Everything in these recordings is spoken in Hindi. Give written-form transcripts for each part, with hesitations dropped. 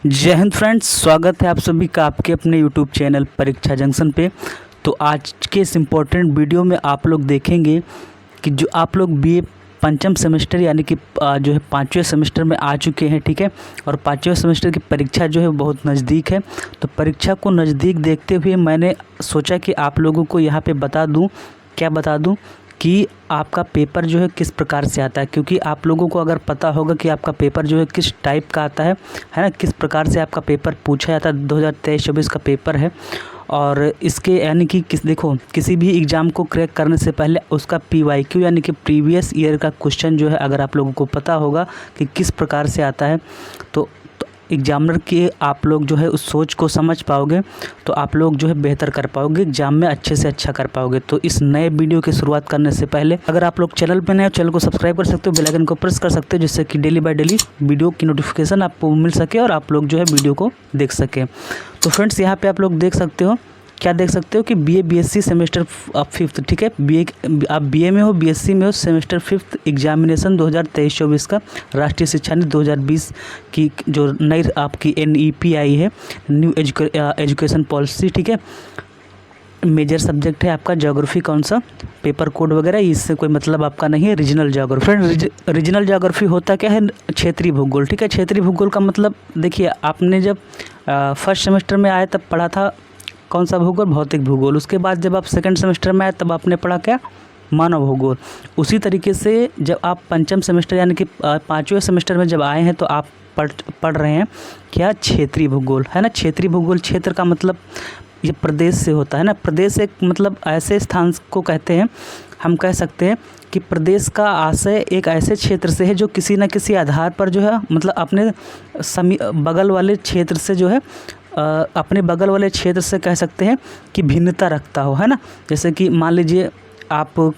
जय हिंद फ्रेंड्स, स्वागत है आप सभी का आपके अपने यूट्यूब चैनल परीक्षा जंक्शन पे। तो आज के इस इम्पोर्टेंट वीडियो में आप लोग देखेंगे कि जो आप लोग बीए पंचम सेमेस्टर यानी कि जो है 5वें सेमेस्टर में आ चुके हैं, ठीक है। और 5वें सेमेस्टर की परीक्षा जो है बहुत नज़दीक है। तो परीक्षा को नज़दीक देखते हुए मैंने सोचा कि आप लोगों को यहाँ पे बता दूँ, क्या बता दूँ कि आपका पेपर जो है किस प्रकार से आता है। क्योंकि आप लोगों को अगर पता होगा कि आपका पेपर जो है किस टाइप का आता है ना, किस प्रकार से आपका पेपर पूछा जाता है। 2023-24 का पेपर है और इसके यानी कि देखो, किसी भी एग्ज़ाम को क्रैक करने से पहले उसका PYQ यानी कि प्रीवियस ईयर का क्वेश्चन जो है अगर आप लोगों को पता होगा कि किस प्रकार से आता है तो एग्जामिनर के आप लोग जो है उस सोच को समझ पाओगे, तो आप लोग जो है बेहतर कर पाओगे, एग्जाम में अच्छे से अच्छा कर पाओगे। तो इस नए वीडियो की शुरुआत करने से पहले अगर आप लोग चैनल पर नए हो, चैनल को सब्सक्राइब कर सकते हो, बेल आइकन को प्रेस कर सकते हो, जिससे कि डेली बाय डेली वीडियो की नोटिफिकेशन आपको मिल सके और आप लोग जो है वीडियो को देख सकें। तो फ्रेंड्स, यहाँ पर आप लोग देख सकते हो, क्या देख सकते हो कि BA BSc सेमेस्टर 5th, ठीक है। आप BA में हो, BSc में हो, सेमेस्टर 5th एग्जामिनेशन 2023-24 का राष्ट्रीय शिक्षा नीति 2020 की जो नई आपकी NEP आई है, न्यू एजुकेशन पॉलिसी, ठीक है। मेजर सब्जेक्ट है आपका ज्योग्राफी, कौन सा पेपर कोड वगैरह इससे कोई मतलब आपका नहीं है। Regional geography, friend regional geography होता क्या है, क्षेत्रीय भूगोल, ठीक है। क्षेत्रीय भूगोल का मतलब देखिए, आपने जब फर्स्ट सेमेस्टर में आए तब पढ़ा था कौन सा भूगोल, भौतिक भूगोल। उसके बाद जब आप सेकंड सेमेस्टर में आए तब आपने पढ़ा क्या, मानव भूगोल। उसी तरीके से जब आप पंचम सेमेस्टर यानी कि 5वें सेमेस्टर में जब आए हैं तो आप पढ़ रहे हैं क्या, क्षेत्रीय भूगोल, है ना। क्षेत्रीय भूगोल, क्षेत्र का मतलब ये प्रदेश से होता है ना। प्रदेश एक मतलब ऐसे स्थान को कहते हैं, हम कह सकते हैं कि प्रदेश का आशय एक ऐसे क्षेत्र से है जो किसी न किसी आधार पर जो है मतलब अपने बगल वाले क्षेत्र से जो है अपने बगल वाले क्षेत्र से कह सकते हैं कि भिन्नता रखता हो, है ना। जैसे कि मान लीजिए आप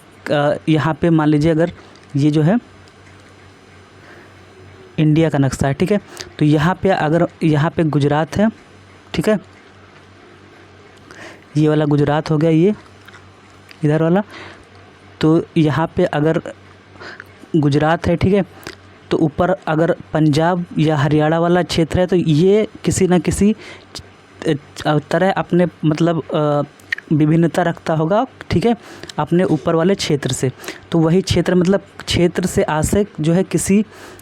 यहाँ पे मान लीजिए अगर ये जो है इंडिया का नक्शा है, ठीक है। तो यहाँ पे अगर यहाँ पे गुजरात है, ठीक है, ये वाला गुजरात हो गया, ये इधर वाला। तो यहाँ पे अगर गुजरात है, ठीक है, तो ऊपर अगर पंजाब या हरियाणा वाला क्षेत्र है तो ये किसी न किसी तरह अपने मतलब विभिन्नता रखता होगा, ठीक है, अपने ऊपर वाले क्षेत्र से। तो वही क्षेत्र मतलब क्षेत्र से आशय जो है किसी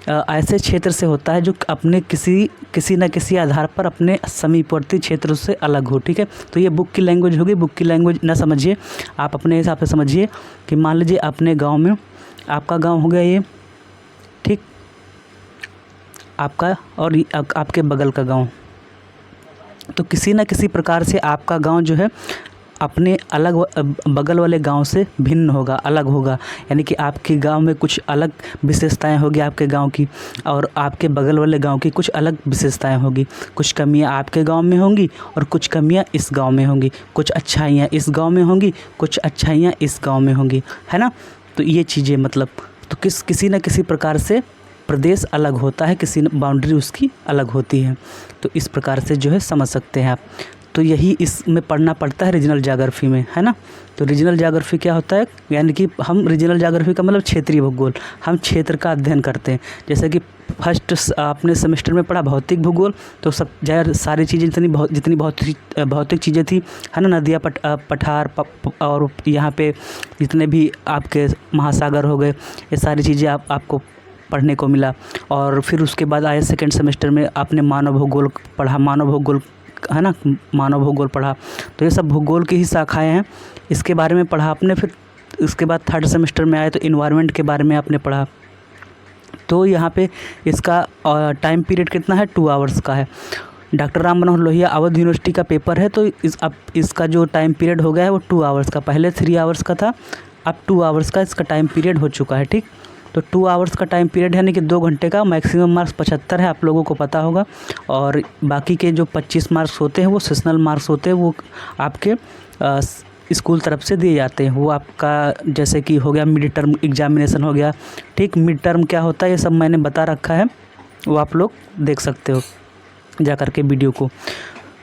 ऐसे क्षेत्र से होता है जो अपने किसी न किसी आधार पर अपने समीपवर्ती क्षेत्र से अलग हो, ठीक है। तो ये बुक की लैंग्वेज होगी। बुक की लैंग्वेज ना समझिए, आप अपने हिसाब से समझिए कि मान लीजिए अपने गाँव में, आपका गाँव हो गया ये, ठीक, आपका और आपके बगल का गांव। तो किसी न किसी प्रकार से आपका गांव जो है अपने अलग बगल वाले गांव से भिन्न होगा, अलग होगा। यानी कि आपके गांव में कुछ अलग विशेषताएं होगी आपके गांव की, और आपके बगल वाले गांव की कुछ अलग विशेषताएं होगी। कुछ कमियां आपके गांव में होंगी और कुछ कमियां इस गांव में होंगी। कुछ अच्छाइयां इस गांव में होंगी, कुछ अच्छाइयां इस गांव में होंगी, है ना। तो ये चीज़ें मतलब तो किसी न किसी प्रकार से प्रदेश अलग होता है, किसी बाउंड्री उसकी अलग होती है। तो इस प्रकार से जो है समझ सकते हैं आप। तो यही इसमें पढ़ना पड़ता है रीजनल ज्योग्राफी में, है ना। तो रीजनल ज्योग्राफी क्या होता है, यानी कि हम रीजनल ज्योग्राफी का मतलब क्षेत्रीय भूगोल, हम क्षेत्र का अध्ययन करते हैं। जैसे कि फर्स्ट आपने सेमेस्टर में पढ़ा भौतिक भूगोल, तो सब सारी चीज़ें जितनी भौतिक चीज़ें थी, है ना, नदियाँ, पठार और यहाँ पे जितने भी आपके महासागर हो गए, ये सारी चीज़ें आपको पढ़ने को मिला। और फिर उसके बाद आए सेकंड सेमेस्टर में आपने मानव भूगोल पढ़ा, मानव भूगोल, है ना, मानव भूगोल पढ़ा। तो ये सब भूगोल की ही शाखाएं हैं, इसके बारे में पढ़ा आपने। फिर उसके बाद थर्ड सेमेस्टर में आए तो इन्वायरमेंट के बारे में आपने पढ़ा। तो यहाँ पे इसका टाइम पीरियड कितना है, 2 आवर्स का है। डॉक्टर राम मनोहर लोहिया अवध यूनिवर्सिटी का पेपर है, तो अब इसका जो टाइम पीरियड हो गया है वो 2 आवर्स का, पहले 3 आवर्स का था, अब 2 आवर्स का इसका टाइम पीरियड हो चुका है, ठीक। तो 2 आवर्स का टाइम पीरियड है, यानी कि 2 घंटे का। मैक्सिमम मार्क्स 75 है, आप लोगों को पता होगा। और बाकी के जो 25 मार्क्स होते हैं वो सेशनल मार्क्स होते हैं, वो आपके स्कूल तरफ से दिए जाते हैं। वो आपका जैसे कि हो गया मिड टर्म एग्जामिनेशन हो गया, ठीक। मिड टर्म क्या होता है ये सब मैंने बता रखा है, वो आप लोग देख सकते हो जा कर के वीडियो को।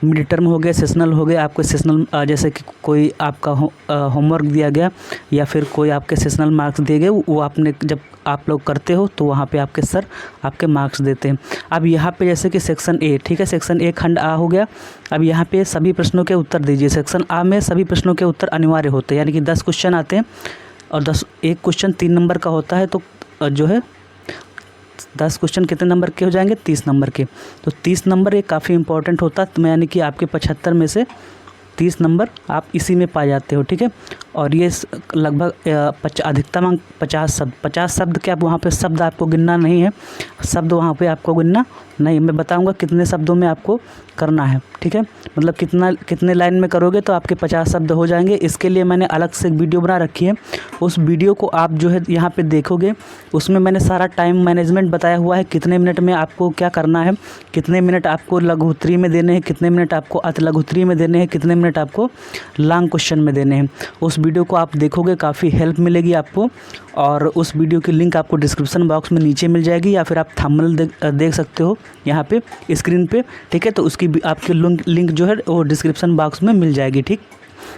मिड टर्म हो गया, सेशनल हो गया। आपको सेशनल जैसे कि कोई आपका होमवर्क दिया गया या फिर कोई आपके सेशनल मार्क्स दिए गए, वो आपने जब आप लोग करते हो तो वहाँ पे आपके सर आपके मार्क्स देते हैं। अब यहाँ पे जैसे कि सेक्शन ए, ठीक है, सेक्शन ए खंड आ हो गया। अब यहाँ पे सभी प्रश्नों के उत्तर दीजिए। सेक्शन आ में सभी प्रश्नों के उत्तर अनिवार्य होते हैं, यानी कि 10 क्वेश्चन आते हैं और 10 एक क्वेश्चन 3 नंबर का होता है, तो जो है 10 क्वेश्चन कितने नंबर के हो जाएंगे, 30 नंबर के। तो 30 नंबर ये काफ़ी इंपॉर्टेंट होता है, यानी कि आपके 75 में से 30 नंबर आप इसी में पा जाते हो, ठीक है। और ये लगभग अधिकतम अंक 50 शब्द के आप वहाँ पे शब्द आपको गिनना नहीं है, शब्द वहाँ पे आपको गिनना नहीं। मैं बताऊंगा कितने शब्दों में आपको करना है, ठीक है, मतलब कितने लाइन में करोगे तो आपके 50 शब्द हो जाएंगे। इसके लिए मैंने अलग से एक वीडियो बना रखी है, उस वीडियो को आप जो है यहाँ पे देखोगे, उसमें मैंने सारा टाइम मैनेजमेंट बताया हुआ है, कितने मिनट में आपको क्या करना है, कितने मिनट आपको लघु उत्तरी में देने हैं, कितने मिनट आपको अति लघु उत्तरी में देने हैं, कितने मिनट आपको लॉन्ग क्वेश्चन में देने हैं। उस वीडियो को आप देखोगे, काफ़ी हेल्प मिलेगी आपको। और उस वीडियो की लिंक आपको डिस्क्रिप्शन बॉक्स में नीचे मिल जाएगी, या फिर आप थंबनेल देख सकते हो यहाँ पे स्क्रीन पे, ठीक है। तो उसकी आपकी लिंक जो है वो डिस्क्रिप्शन बॉक्स में मिल जाएगी, ठीक।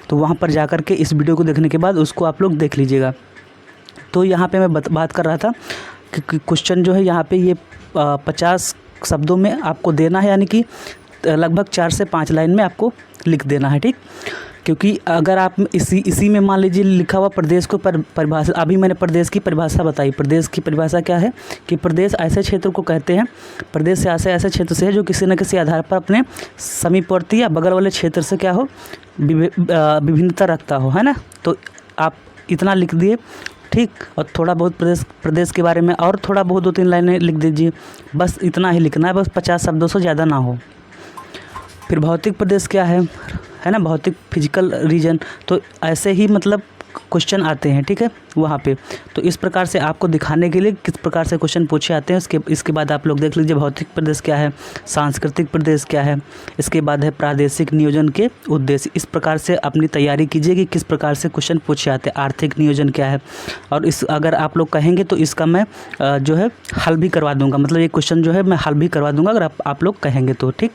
तो वहाँ पर जा कर के इस वीडियो को देखने के बाद उसको आप लोग देख लीजिएगा। तो यहाँ पे मैं बात कर रहा था कि क्वेश्चन जो है यहाँ पे ये 50 शब्दों में आपको देना है, यानी कि लगभग 4 से 5 लाइन में आपको लिख देना है, ठीक। क्योंकि अगर आप इसी में मान लीजिए लिखा हुआ प्रदेश को परिभाषा, अभी मैंने प्रदेश की परिभाषा बताई। प्रदेश की परिभाषा क्या है कि प्रदेश ऐसे क्षेत्र को कहते हैं, प्रदेश से ऐसे क्षेत्र से है जो किसी न किसी आधार पर अपने समीपवर्ती या बगल वाले क्षेत्र से क्या हो, विभिन्नता रखता हो, है ना। तो आप इतना लिख दिए, ठीक। और थोड़ा बहुत प्रदेश के बारे में और थोड़ा बहुत 2-3 लाइनें लिख दीजिए, बस इतना ही लिखना है, बस 50 शब्दों से ज़्यादा ना हो। फिर भौतिक प्रदेश क्या है ना, भौतिक फिजिकल रीजन। तो ऐसे ही मतलब क्वेश्चन आते हैं, ठीक है, वहाँ पे। तो इस प्रकार से आपको दिखाने के लिए किस प्रकार से क्वेश्चन पूछे आते हैं, इसके बाद आप लोग देख लीजिए भौतिक प्रदेश क्या है, सांस्कृतिक प्रदेश क्या है, इसके बाद है प्रादेशिक नियोजन के उद्देश्य। इस प्रकार से अपनी तैयारी कीजिए कि किस प्रकार से क्वेश्चन पूछे आते हैं। आर्थिक नियोजन क्या है, और अगर आप लोग कहेंगे तो इसका मैं जो है हल भी करवा दूँगा, मतलब ये क्वेश्चन जो है मैं हल भी करवा दूँगा अगर आप लोग कहेंगे तो, ठीक।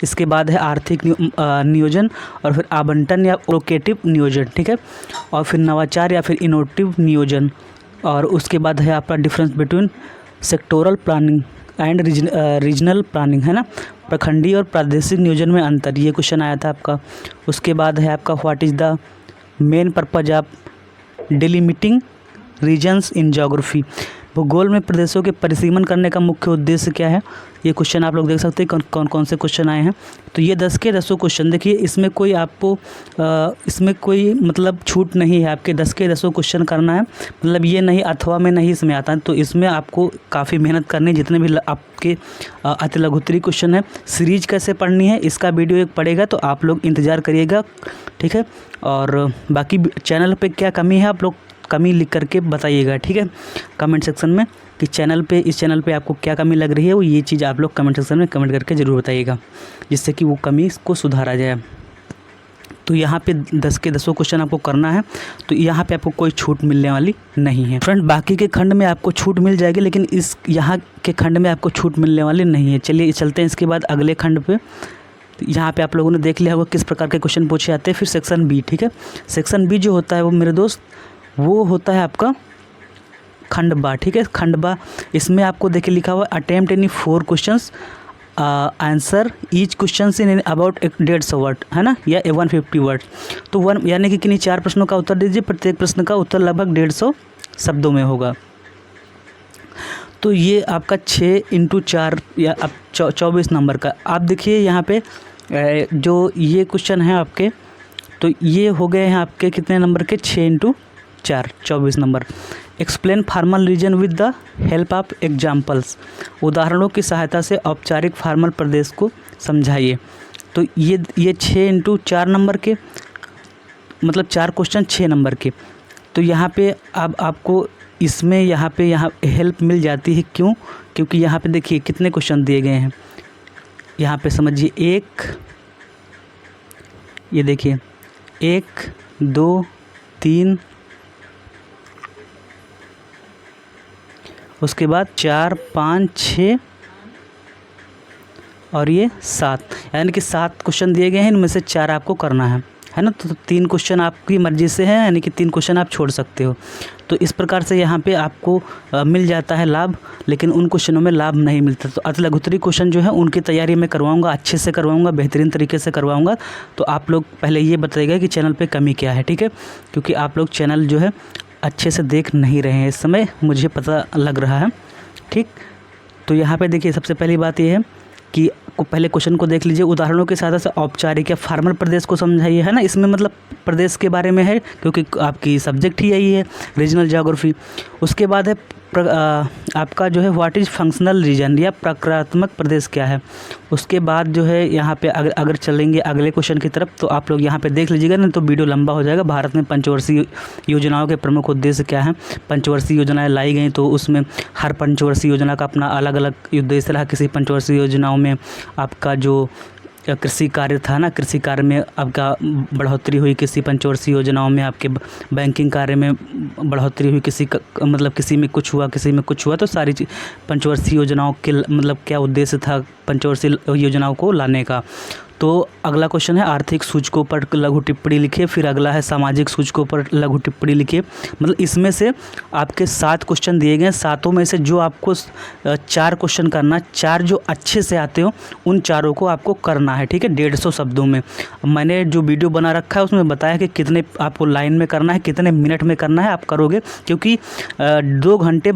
इसके बाद है आर्थिक नियोजन, और फिर आवंटन या एलोकेटिव नियोजन, ठीक है, और फिर नवाचार या फिर इनोवेटिव नियोजन। और उसके बाद है आपका difference between sectoral planning and regional planning, है ना, प्रखंडीय और प्रादेशिक नियोजन में अंतर, ये क्वेश्चन आया था आपका। उसके बाद है आपका what is the main purpose of delimiting regions in geography, भूगोल में प्रदेशों के परिसीमन करने का मुख्य उद्देश्य क्या है। ये क्वेश्चन आप लोग देख सकते हैं कौन कौन से क्वेश्चन आए हैं। तो ये 10 के 10 क्वेश्चन देखिए, इसमें कोई आपको इसमें कोई मतलब छूट नहीं है, आपके 10 के 10 क्वेश्चन करना है, मतलब ये नहीं अथवा में नहीं इसमें आता है। तो इसमें आपको काफ़ी मेहनत करनी है, जितने भी आपके अति लघुत्तरी क्वेश्चन है। सीरीज कैसे पढ़नी है इसका वीडियो एक पड़ेगा, तो आप लोग इंतज़ार करिएगा, ठीक है। और बाकी चैनल पर क्या कमी है आप लोग कमी लिख करके बताइएगा, ठीक है, कमेंट सेक्शन में, कि इस चैनल पे आपको क्या कमी लग रही है, वो ये चीज़ आप लोग कमेंट सेक्शन में कमेंट करके ज़रूर बताइएगा, जिससे कि वो कमी को सुधारा जाए। तो यहाँ पे 10 के 10 क्वेश्चन आपको करना है, तो यहाँ पे आपको कोई छूट मिलने वाली नहीं है फ्रेंड। बाकी के खंड में आपको छूट मिल जाएगी, लेकिन इस यहाँ के खंड में आपको छूट मिलने वाली नहीं है। चलिए चलते हैं इसके बाद अगले खंड पे। यहाँ पे आप लोगों ने देख लिया होगा किस प्रकार के क्वेश्चन पूछे जाते हैं। फिर सेक्शन बी, ठीक है, सेक्शन बी जो होता है वो मेरे दोस्त वो होता है आपका खंड बा, ठीक है, खंड बा। इसमें आपको देखिए लिखा हुआ attempt any 4 questions, answer each question in about 150 word, है ना, या 150 वर्ड। तो यानी कि किन्हीं 4 प्रश्नों का उत्तर दीजिए, प्रत्येक प्रश्न का उत्तर लगभग 150 शब्दों में होगा। तो ये आपका 6 × 4 या 24 नंबर का। आप देखिए यहाँ पे जो ये क्वेश्चन है आपके, तो ये हो गए हैं आपके कितने नंबर के, 6 × 4 24 नंबर। Explain formal reason with the help of examples, उदाहरणों की सहायता से औपचारिक फॉर्मल प्रदेश को समझाइए। तो ये 6 × 4 नंबर के, मतलब 4 क्वेश्चन 6 नंबर के। तो यहाँ पे अब आपको इसमें यहाँ हेल्प मिल जाती है, क्यों, क्योंकि यहाँ पे देखिए कितने क्वेश्चन दिए गए हैं। यहाँ पे समझिए ये देखिए 1 2 3, उसके बाद 4 5 6 और ये 7, यानी कि 7 क्वेश्चन दिए गए हैं, इनमें से 4 आपको करना है ना। तो 3 क्वेश्चन आपकी मर्ज़ी से है, यानी कि 3 क्वेश्चन आप छोड़ सकते हो। तो इस प्रकार से यहाँ पे आपको मिल जाता है लाभ, लेकिन उन क्वेश्चनों में लाभ नहीं मिलता। तो अति लघुत्तरी क्वेश्चन जो है उनकी तैयारी मैं करवाऊँगा, अच्छे से करवाऊँगा, बेहतरीन तरीके से करवाऊँगा। तो आप लोग पहले ये बताइएगा कि चैनल पे कमी क्या है, ठीक है, क्योंकि आप लोग चैनल जो है अच्छे से देख नहीं रहे हैं इस समय, मुझे पता लग रहा है, ठीक। तो यहाँ पे देखिए, सबसे पहली बात ये है कि पहले क्वेश्चन को देख लीजिए। उदाहरणों के साथ साथ औपचारिक या फॉर्मल प्रदेश को समझाइए, है ना। इसमें मतलब प्रदेश के बारे में है, क्योंकि आपकी सब्जेक्ट ही यही है, रीजनल ज्योग्राफी। उसके बाद है आपका जो है व्हाट इज़ फंक्शनल रीजन, या प्रक्रियात्मक प्रदेश क्या है। उसके बाद जो है यहाँ पे अगर चलेंगे अगले क्वेश्चन की तरफ, तो आप लोग यहाँ पे देख लीजिएगा, नहीं तो वीडियो लंबा हो जाएगा। भारत में पंचवर्षीय योजनाओं के प्रमुख उद्देश्य क्या हैं। पंचवर्षीय योजनाएं लाई गई, तो उसमें हर पंचवर्षीय योजना का अपना अलग अलग उद्देश्य रहा। किसी पंचवर्षीय योजनाओं में आपका जो कृषि कार्य था ना, कृषि कार्य में आपका बढ़ोतरी हुई, किसी पंचवर्षीय योजनाओं में आपके बैंकिंग कार्य में बढ़ोतरी हुई, मतलब किसी में कुछ हुआ, किसी में कुछ हुआ। तो सारी पंचवर्षीय योजनाओं के मतलब क्या उद्देश्य था पंचवर्षीय योजनाओं को लाने का। तो अगला क्वेश्चन है आर्थिक सूचकों पर लघु टिप्पणी लिखिए। फिर अगला है सामाजिक सूचकों पर लघु टिप्पणी लिखिए। मतलब इसमें से आपके 7 क्वेश्चन दिए गए हैं, 7 में से जो आपको 4 क्वेश्चन करना, 4 जो अच्छे से आते हो उन चारों को आपको करना है, ठीक है, 150 शब्दों में। मैंने जो वीडियो बना रखा है उसमें बताया कि कितने आपको लाइन में करना है, कितने मिनट में करना है, आप करोगे, क्योंकि 2 घंटे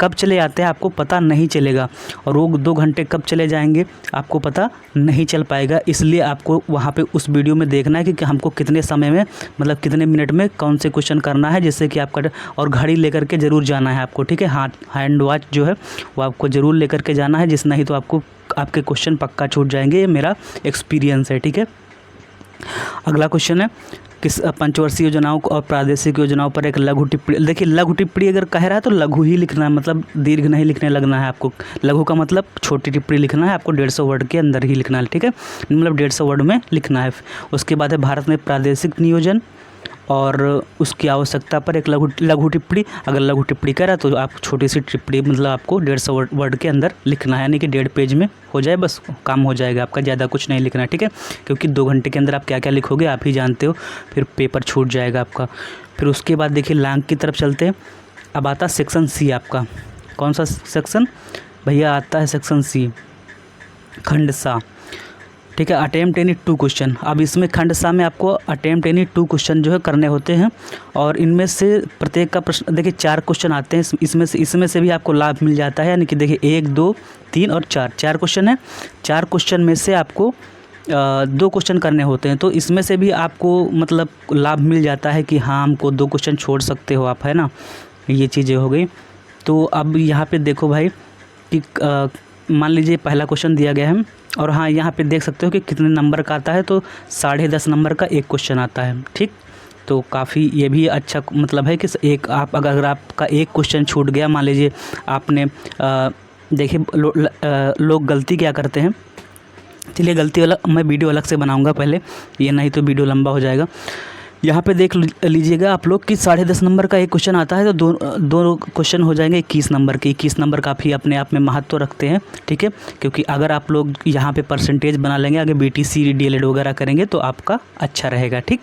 कब चले जाते हैं आपको पता नहीं चलेगा, और वो 2 घंटे कब चले जाएंगे आपको पता नहीं चल पाएगा। इसलिए आपको वहाँ पे उस वीडियो में देखना है कि हमको कितने समय में, मतलब कितने मिनट में कौन से क्वेश्चन करना है, जिससे कि आपका, और घड़ी लेकर के ज़रूर जाना है आपको, ठीक है। हैंड वॉच जो है वो आपको ज़रूर लेकर के जाना है, जिस नहीं तो आपको आपके क्वेश्चन पक्का छूट जाएंगे। ये मेरा एक्सपीरियंस है, ठीक है। अगला क्वेश्चन है किस पंचवर्षीय योजनाओं और प्रादेशिक योजनाओं पर एक लघु टिप्पणी। देखिए, लघु टिप्पणी अगर कह रहा है तो लघु ही लिखना है, मतलब दीर्घ नहीं लिखने लगना है आपको। लघु का मतलब छोटी टिप्पणी लिखना है आपको, 150 वर्ड के अंदर ही लिखना है, ठीक है, मतलब 150 वर्ड में लिखना है। उसके बाद है भारत में प्रादेशिक नियोजन और उसकी आवश्यकता पर एक लघु टिप्पणी। अगर लघु टिप्पणी कह रहा है तो आप छोटी सी टिप्पणी, मतलब आपको 150 वर्ड के अंदर लिखना है, यानी कि 1.5 पेज में हो जाए, बस काम हो जाएगा आपका, ज़्यादा कुछ नहीं लिखना है, ठीक है, क्योंकि 2 घंटे के अंदर आप क्या क्या लिखोगे आप ही जानते हो, फिर पेपर छूट जाएगा आपका। फिर उसके बाद देखिए लांग की तरफ चलते हैं। अब आता सेक्शन सी आपका। कौन सा सेक्शन भैया? आता है सेक्शन सी, खंड सा, ठीक है, अटेम्प्ट एनी 2 क्वेश्चन। अब इसमें खंड सा में आपको अटेम्प्ट एनी 2 क्वेश्चन जो है करने होते हैं, और इनमें से प्रत्येक का प्रश्न, देखिए 4 क्वेश्चन आते हैं इसमें से भी आपको लाभ मिल जाता है, यानी कि देखिए 1, 2, 3 और 4 क्वेश्चन है। 4 क्वेश्चन में से आपको 2 क्वेश्चन करने होते हैं, तो इसमें से भी आपको मतलब लाभ मिल जाता है कि हाँ हमको 2 क्वेश्चन छोड़ सकते हो आप, है ना, ये चीज़ें हो गई। तो अब यहाँ पे देखो भाई कि मान लीजिए पहला क्वेश्चन दिया गया है, और हाँ यहाँ पे देख सकते हो कि कितने नंबर का आता है, तो 10.5 नंबर का एक क्वेश्चन आता है, ठीक। तो काफ़ी ये भी अच्छा मतलब है कि एक आप अगर आपका एक क्वेश्चन छूट गया, मान लीजिए आपने देखिए लोग गलती क्या करते हैं, चलिए गलती वाला मैं वीडियो अलग से बनाऊंगा पहले, ये नहीं तो वीडियो लंबा हो जाएगा। यहाँ पे देख लीजिएगा आप लोग कि 10.5 नंबर का एक क्वेश्चन आता है, तो दो क्वेश्चन हो जाएंगे 21 नंबर के। 21 नंबर काफ़ी अपने आप में महत्व रखते हैं, ठीक है, क्योंकि अगर आप लोग यहाँ पे परसेंटेज बना लेंगे, आगे BTC DLED वगैरह करेंगे तो आपका अच्छा रहेगा, ठीक।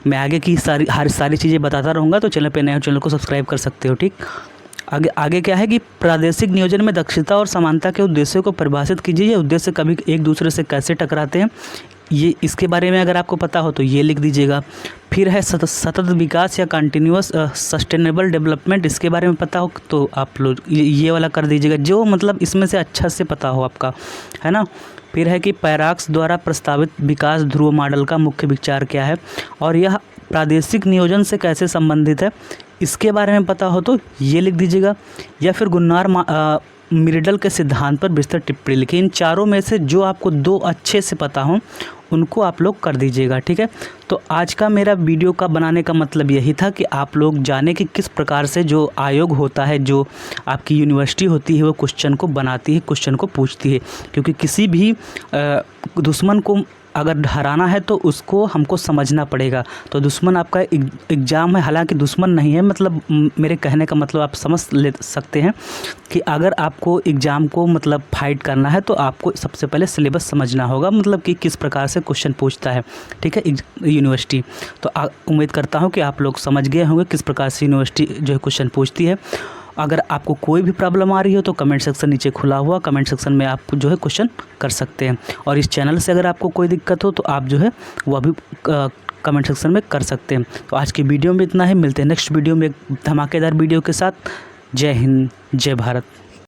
मैं आगे की सारी चीज़ें बताता रहूँगा, तो चैनल पे नए हो चैनल को सब्सक्राइब कर सकते हो, ठीक। आगे क्या है कि प्रादेशिक नियोजन में दक्षता और समानता के उद्देश्यों को परिभाषित कीजिए। ये उद्देश्य कभी एक दूसरे से कैसे टकराते हैं, ये इसके बारे में अगर आपको पता हो तो ये लिख दीजिएगा। फिर है सतत विकास या कंटिन्यूअस सस्टेनेबल डेवलपमेंट, इसके बारे में पता हो तो आप लोग ये वाला कर दीजिएगा, जो मतलब इसमें से अच्छा से पता हो आपका, है ना। फिर है कि पैराक्स द्वारा प्रस्तावित विकास ध्रुव मॉडल का मुख्य विचार क्या है और यह प्रादेशिक नियोजन से कैसे संबंधित है, इसके बारे में पता हो तो ये लिख दीजिएगा। या फिर गुन्नार मिर्डल के सिद्धांत पर विस्तृत टिप्पणी लिखी। इन चारों में से जो आपको 2 अच्छे से पता हो उनको आप लोग कर दीजिएगा, ठीक है। तो आज का मेरा वीडियो का बनाने का मतलब यही था कि आप लोग जाने कि किस प्रकार से जो आयोग होता है, जो आपकी यूनिवर्सिटी होती है, वो क्वेश्चन को बनाती है, क्वेश्चन को पूछती है, क्योंकि किसी भी दुश्मन को अगर हराना है तो उसको हमको समझना पड़ेगा। तो दुश्मन आपका एग्ज़ाम है, हालांकि दुश्मन नहीं है, मतलब मेरे कहने का मतलब आप समझ ले सकते हैं कि अगर आपको एग्ज़ाम को मतलब फाइट करना है तो आपको सबसे पहले सिलेबस समझना होगा, मतलब कि किस प्रकार से क्वेश्चन पूछता है, ठीक है, यूनिवर्सिटी। तो उम्मीद करता हूँ कि आप लोग समझ गए होंगे किस प्रकार से यूनिवर्सिटी जो है क्वेश्चन पूछती है। अगर आपको कोई भी प्रॉब्लम आ रही हो तो कमेंट सेक्शन नीचे खुला हुआ, कमेंट सेक्शन में आप जो है क्वेश्चन कर सकते हैं। और इस चैनल से अगर आपको कोई दिक्कत हो तो आप जो है वह भी कमेंट सेक्शन में कर सकते हैं। तो आज की वीडियो में इतना ही, मिलते हैं नेक्स्ट वीडियो में एक धमाकेदार वीडियो के साथ। जय हिंद, जय भारत।